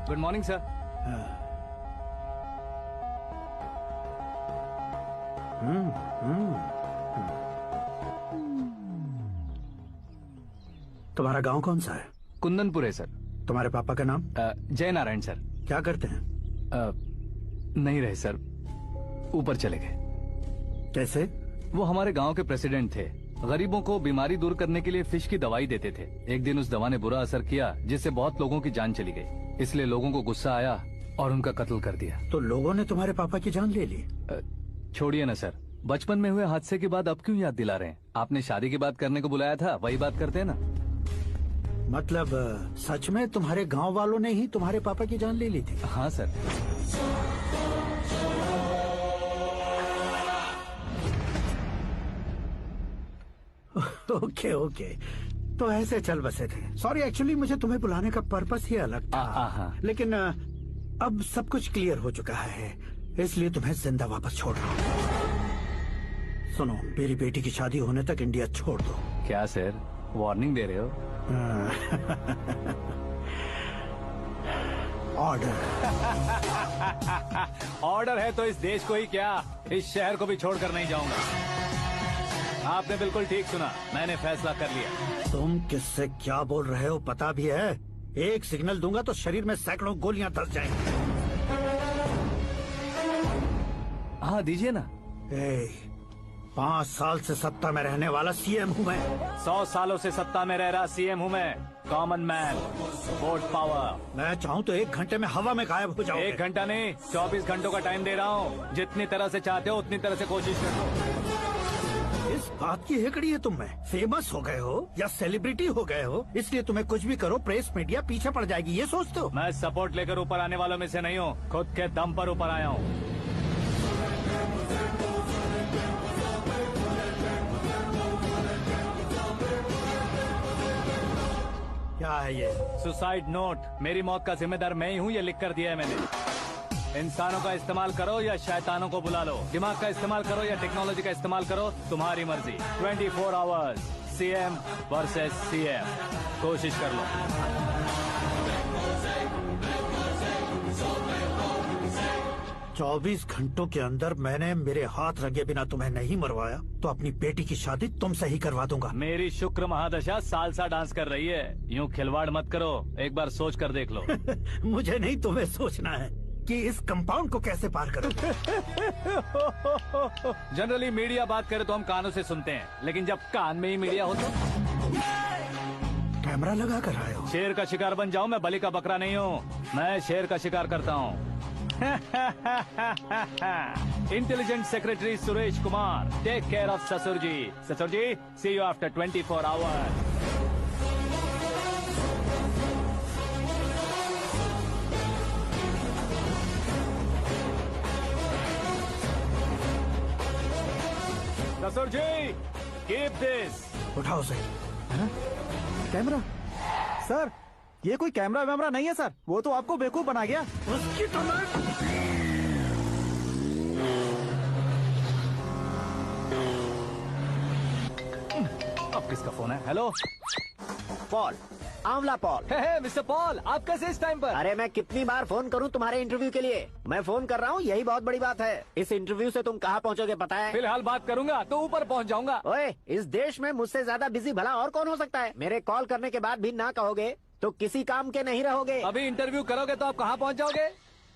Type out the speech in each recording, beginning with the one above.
Good morning sir. तुम्हारा गांव कौन सा है? कुंदनपुर है सर। तुम्हारे पापा का नाम? जय नारायण सर। क्या करते हैं? नहीं रहे सर, ऊपर चले गए। कैसे? वो हमारे गांव के प्रेसिडेंट थे। गरीबों को बीमारी दूर करने के लिए फिश की दवाई देते थे। एक दिन उस दवा ने बुरा असर किया जिससे बहुत लोगों की जान चली गई। इसलिए लोगों को गुस्सा आया और उनका कत्ल कर दिया। तो लोगों ने तुम्हारे पापा की जान ले ली? छोड़िए ना सर, बचपन में हुए हादसे के बाद अब क्यों याद दिला रहे हैं? आपने शादी की बात करने को बुलाया था, वही बात करते हैं ना। मतलब सच में तुम्हारे गांव वालों ने ही तुम्हारे पापा की जान ले ली थी? हाँ सर। ओके ओके, तो ऐसे चल बसे थे। सॉरी, एक्चुअली मुझे तुम्हें बुलाने का पर्पस ही अलग था। लेकिन अब सब कुछ क्लियर हो चुका है, इसलिए तुम्हें जिंदा वापस छोड़ रहा हूँ। सुनो, मेरी बेटी की शादी होने तक इंडिया छोड़ दो। क्या सर, वार्निंग दे रहे हो? ऑर्डर। ऑर्डर है तो इस देश को ही क्या, इस शहर को भी छोड़कर नहीं जाऊंगा। आपने बिल्कुल ठीक सुना, मैंने फैसला कर लिया। तुम किससे क्या बोल रहे हो पता भी है? एक सिग्नल दूंगा तो शरीर में सैकड़ों गोलियां धस जाएंगी। हाँ दीजिए ना। 5 साल से सत्ता में रहने वाला सीएम हूँ मैं। 100 सालों से सत्ता में रह रहा सीएम हूँ मैं। Common man, vote power. मैं चाहूँ तो 1 घंटे में हवा में गायब हो जाऊँ। 1 घंटा नहीं, 24 घंटों का टाइम दे रहा हूँ। जितनी तरह से चाहते हो उतनी तरह से कोशिश करो। इस बात की हेकड़ी है तुम में? फेमस हो गए हो या सेलिब्रिटी हो गए हो, इसलिए तुम्हें कुछ भी करो प्रेस मीडिया पीछे पड़ जाएगी, ये सोचते हो? मैं सपोर्ट लेकर ऊपर आने वालों में से नहीं हूँ, खुद के दम पर ऊपर आया हूँ। क्या है ये? Suicide note. मेरी मौत का जिम्मेदार मैं ही हूँ, ये लिख कर दिया है मैंने। इंसानों का इस्तेमाल करो या शैतानों को बुला लो, दिमाग का इस्तेमाल करो या टेक्नोलॉजी का इस्तेमाल करो, तुम्हारी मर्जी। 24 आवर्स, सीएम वर्सेस सीएम, कोशिश कर लो। चौबीस घंटों के अंदर मैंने मेरे हाथ रंगे बिना तुम्हें नहीं मरवाया तो अपनी बेटी की शादी तुमसे ही करवा दूंगा। मेरी शुक्र महादशा सालसा डांस कर रही है, यूँ खिलवाड़ मत करो, एक बार सोच कर देख लो। मुझे नहीं, तुम्हें सोचना है कि इस कंपाउंड को कैसे पार करूं। जनरली मीडिया बात करे तो हम कानों से सुनते हैं, लेकिन जब कान में ही मीडिया हो तो कैमरा लगा कर आए हो। शेर का शिकार बन जाऊं, मैं बलि का बकरा नहीं हूँ, मैं शेर का शिकार करता हूँ। Intelligent secretary Suresh Kumar, take care of ससुर जी। ससुर जी, सी यू आफ्टर 24 आवर्स। ससुर जी, कीप दिस। उठाओ उसे। कैमरा? सर, ये कोई कैमरा वैमरा नहीं है सर, वो तो आपको बेवकूफ बना गया। उसकी तो मैं... अब किसका फोन है? हेलो पॉल, आंवला पॉल। मिस्टर पॉल, आप कैसे इस टाइम पर? अरे मैं कितनी बार फोन करूं तुम्हारे इंटरव्यू के लिए? मैं फोन कर रहा हूं, यही बहुत बड़ी बात है। इस इंटरव्यू से तुम कहां पहुंचोगे पता है? फिलहाल बात करूंगा तो ऊपर पहुंच जाऊंगा। ओए, इस देश में मुझसे ज्यादा बिजी भला और कौन हो सकता है? मेरे कॉल करने के बाद भी ना कहोगे तो किसी काम के नहीं रहोगे। अभी इंटरव्यू करोगे तो आप कहाँ पहुँच जाओगे?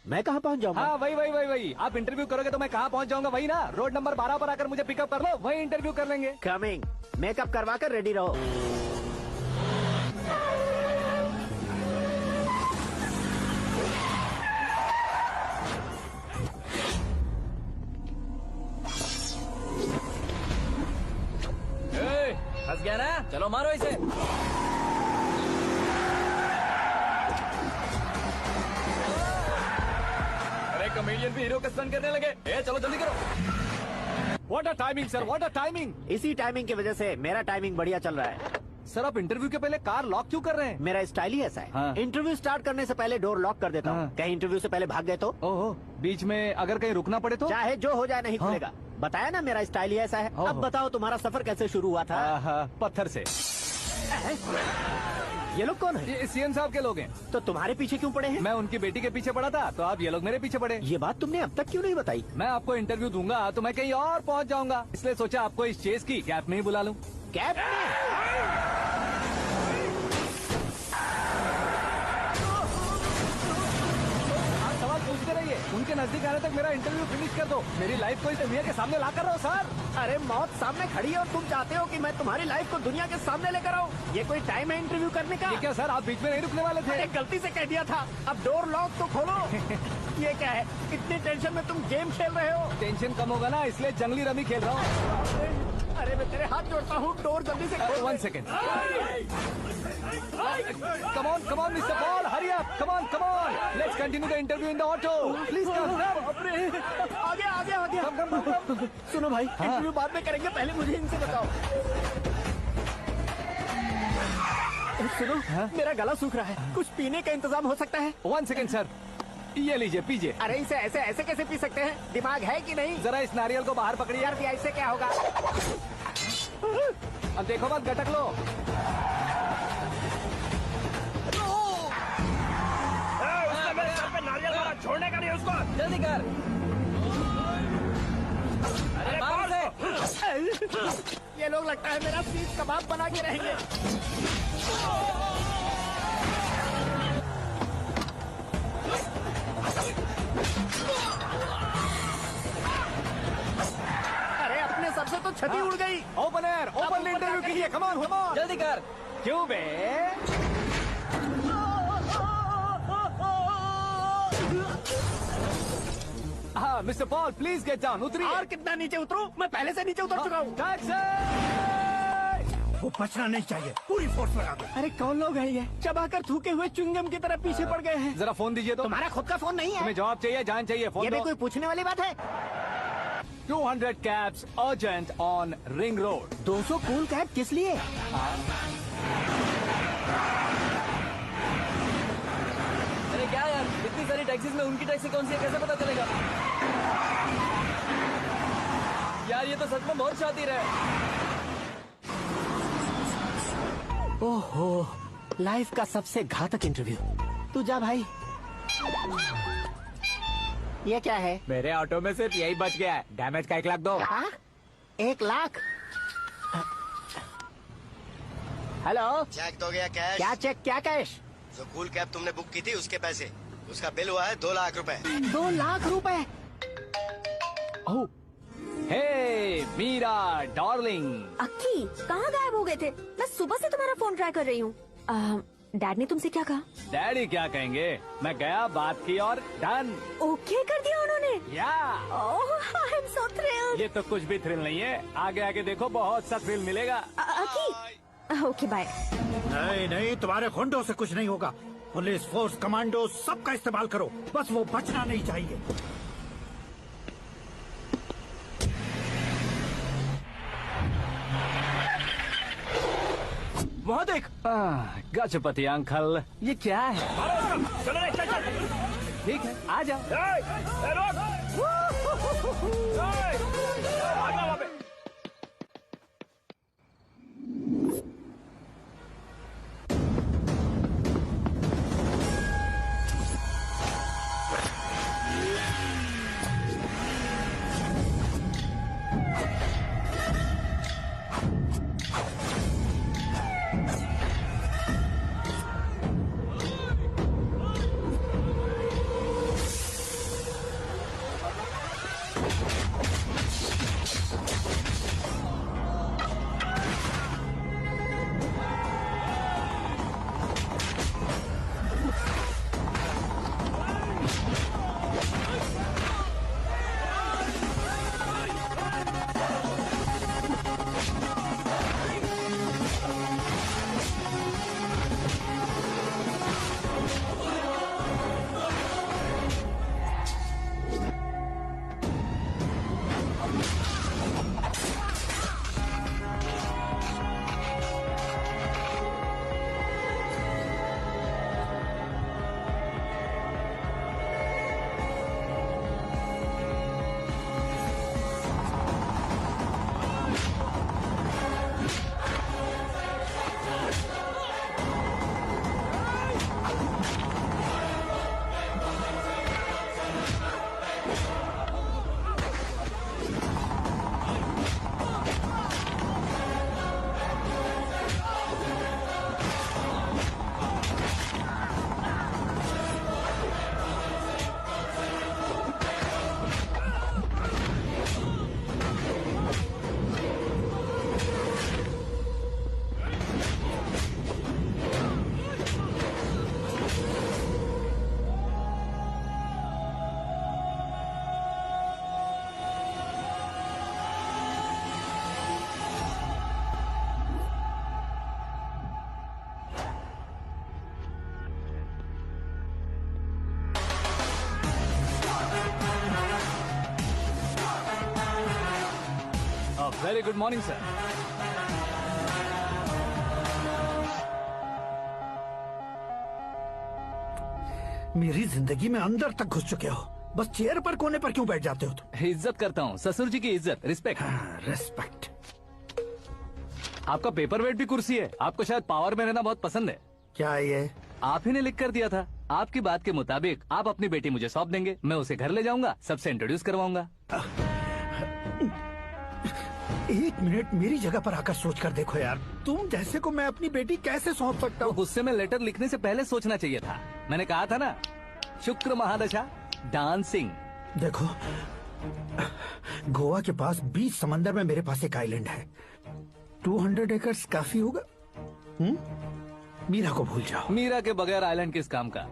मैं कहाँ पहुँच जाऊंगा? हाँ वही। आप इंटरव्यू करोगे तो मैं कहाँ पहुँच जाऊंगा? वही ना, रोड नंबर 12 पर आकर मुझे पिकअप कर लो, वही इंटरव्यू कर लेंगे। कमिंग। मेकअप करवा कर रेडी रहो। फंस गया ना, चलो मारो इसे। अरे कमेडियन भी हीरो का स्टंट करने लगे। चलो जल्दी करो। What a timing sir, what a timing. इसी टाइमिंग की वजह से मेरा टाइमिंग बढ़िया चल रहा है। सर आप इंटरव्यू के पहले कार लॉक क्यों कर रहे हैं? मेरा स्टाइल ही ऐसा है। हाँ। इंटरव्यू स्टार्ट करने से पहले डोर लॉक कर देता हूँ। हाँ। कहीं इंटरव्यू से पहले भाग गए तो? ओहो, बीच में अगर कहीं रुकना पड़े तो? चाहे जो हो जाए नहीं हाँ। खुलेगा। बताया ना मेरा स्टाइल ही ऐसा है। अब बताओ तुम्हारा सफर कैसे शुरू हुआ था? पत्थर से। ये लोग कौन है? ये सीएम साहब के लोग हैं। तो तुम्हारे पीछे क्यों पड़े हैं? मैं उनकी बेटी के पीछे पड़ा था, तो आप ये लोग मेरे पीछे पड़े। ये बात तुमने अब तक क्यों नहीं बताई? मैं आपको इंटरव्यू दूंगा तो मैं कहीं और पहुंच जाऊंगा, इसलिए सोचा आपको इस चेस की गैप में ही बुला लूं। कैब में? आप सवाल पूछते रहिए, उनके नजदीक आने तक मेरा इंटरव्यू फिनिश कर दो। मेरी लाइफ को इस दुनिया के सामने ला कर रहो सर। अरे मौत सामने खड़ी है और तुम चाहते हो कि मैं तुम्हारी लाइफ को दुनिया के सामने लेकर आऊं? ये कोई टाइम है इंटरव्यू करने का? ये क्या सर, आप बीच में नहीं रुकने वाले थे? अरे गलती से कह दिया था, अब डोर लॉक तो खोलो। ये क्या है, इतनी टेंशन में तुम गेम खेल रहे हो? टेंशन कम होगा ना, इसलिए जंगली रमी खेल रहा हूँ। अरे मैं तेरे हाथ जोड़ता हूँ, डोर जल्दी से खोल। 1 second. Come on, Mr. Paul, hurry up. Come on. Let's continue the interview in the auto. Please come. आ गया। Come. सुनो भाई, इंटरव्यू बाद में करेंगे, पहले मुझे इनसे बताओ। सुनो, मेरा गला सूख रहा है, कुछ पीने का इंतजाम हो सकता है? 1 सेकेंड सर, ये लीजिए पीजिए। अरे इसे ऐसे कैसे पी सकते हैं? दिमाग है कि नहीं? जरा इस नारियल को बाहर पकड़िए। यार भैया, इससे क्या होगा? अब देखो मत, गटक लो। छोड़ने का नहीं उसको। जल्दी कर। अरे बाहर से। ये लोग लगता है मेरा सीख कबाब बना के रहेंगे। अरे अपने सर से तो छती उड़ गई। ओपन एयर, ओपन इंटरव्यू कीजिए। कम ऑन, जल्दी कर। क्यों बे? हाँ mister Paul, please get down. उतरिए। और कितना नीचे उतरूं? मैं पहले से नीचे उतर चुका हूँ। टैक्सी! वो बचना नहीं चाहिए, पूरी फोर्स लगा दो। अरे कौन लोग हैं ये? चबाकर थूके हुए च्युइंगम की तरह पीछे पड़ गए हैं। जरा फोन दीजिए तो। तुम्हारा खुद का फोन नहीं है? तुम्हें जवाब चाहिए, जान चाहिए, फोन ये भी दो। कोई पूछने वाली बात है? 200 cabs urgent on Ring Road. 200 cool cab किस लिए? अरे क्या यार, इतनी सारी टैक्सीज में उनकी टैक्सी कौन सी है, कैसे पता चलेगा? यार ये तो सच में बहुत शातिर है। ओहो, लाइफ का सबसे घातक इंटरव्यू। तू जा भाई। ये क्या है? मेरे ऑटो में सिर्फ यही बच गया है, डैमेज का 1 लाख दो। हाँ? 1 लाख? हेलो, चेक तो गया कैश। क्या चेक, क्या कैश? जो कूल कैब तुमने बुक की थी उसके पैसे, उसका बिल हुआ है 2 लाख रुपए। 2 लाख रुपए? ओह, हे मीरा डार्लिंग। अक्की, कहाँ गायब हो गए थे? मैं सुबह से तुम्हारा फोन ट्राई कर रही हूँ। डैड ने तुमसे क्या कहा? डैडी क्या कहेंगे, मैं गया, बात की और डन। ओके कर दिया उन्होंने? या ओह, आई एम सो थ्रिल्ड। ये तो कुछ भी थ्रिल नहीं है, आगे आगे देखो बहुत सा थ्रिल मिलेगा। अक्की, ओके बाय। नहीं, तुम्हारे गुंडों से कुछ नहीं होगा। पुलिस फोर्स, कमांडो, सबका इस्तेमाल करो, बस वो बचना नहीं चाहिए। वहाँ देख। गजपति अंकल, ये क्या है? ठीक है, आ जाओ। Very good morning sir. मेरी जिंदगी में अंदर तक घुस चुके हो, बस चेयर पर कोने पर क्यों बैठ जाते हो तुम? इज्जत करता हूँ, ससुर जी की इज्जत, रिस्पेक्ट। रेस्पेक्ट। आपका पेपर वेट भी कुर्सी है। आपको शायद पावर में रहना बहुत पसंद है। क्या ये? आप ही ने लिख कर दिया था। आपकी बात के मुताबिक आप अपनी बेटी मुझे सौंप देंगे, मैं उसे घर ले जाऊंगा, सबसे इंट्रोड्यूस करवाऊंगा। एक मिनट मेरी जगह पर आकर सोच कर देखो यार, तुम जैसे को मैं अपनी बेटी कैसे सौंप सकता तो हूँ? गुस्से में लेटर लिखने से पहले सोचना चाहिए था। मैंने कहा था ना, शुक्र महादशा डांसिंग। देखो, गोवा के पास बीच समंदर में मेरे पास एक आइलैंड है। 200 एकर्स काफी होगा। मीरा को भूल जाओ। मीरा के बगैर आइलैंड किस काम का?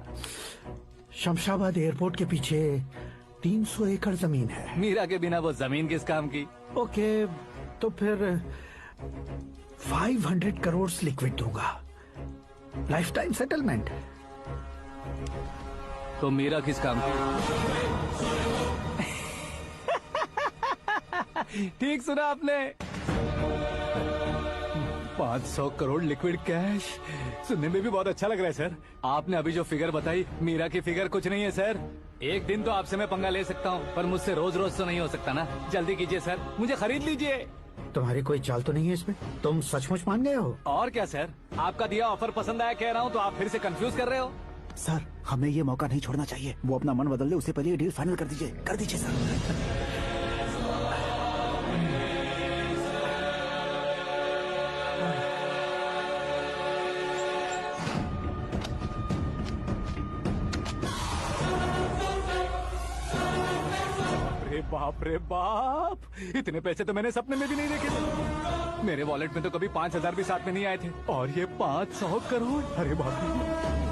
शमशाबाद एयरपोर्ट के पीछे 300 एकड़ जमीन है। मीरा के बिना वो जमीन किस काम की? ओके, तो फिर 500 करोड़ लिक्विड दूंगा, लाइफ टाइम सेटलमेंट। तो मीरा किस काम की? ठीक सुना आपने, 500 करोड़ लिक्विड कैश। सुनने में भी बहुत अच्छा लग रहा है सर। आपने अभी जो फिगर बताई, मीरा की फिगर कुछ नहीं है सर। एक दिन तो आपसे मैं पंगा ले सकता हूँ, पर मुझसे रोज रोज तो नहीं हो सकता ना। जल्दी कीजिए सर, मुझे खरीद लीजिए। तुम्हारी कोई चाल तो नहीं है इसमें? तुम सचमुच मान गए हो? और क्या सर, आपका दिया ऑफर पसंद आया कह रहा हूँ, तो आप फिर से कंफ्यूज कर रहे हो। सर, हमें ये मौका नहीं छोड़ना चाहिए। वो अपना मन बदल ले, उससे पहले ये डील फाइनल कर दीजिए। कर दीजिए सर। अरे बाप रे बाप, इतने पैसे तो मैंने सपने में भी नहीं देखे थे। मेरे वॉलेट में तो कभी 5,000 भी साथ में नहीं आए थे, और ये 500 करोड़। अरे बाप रे।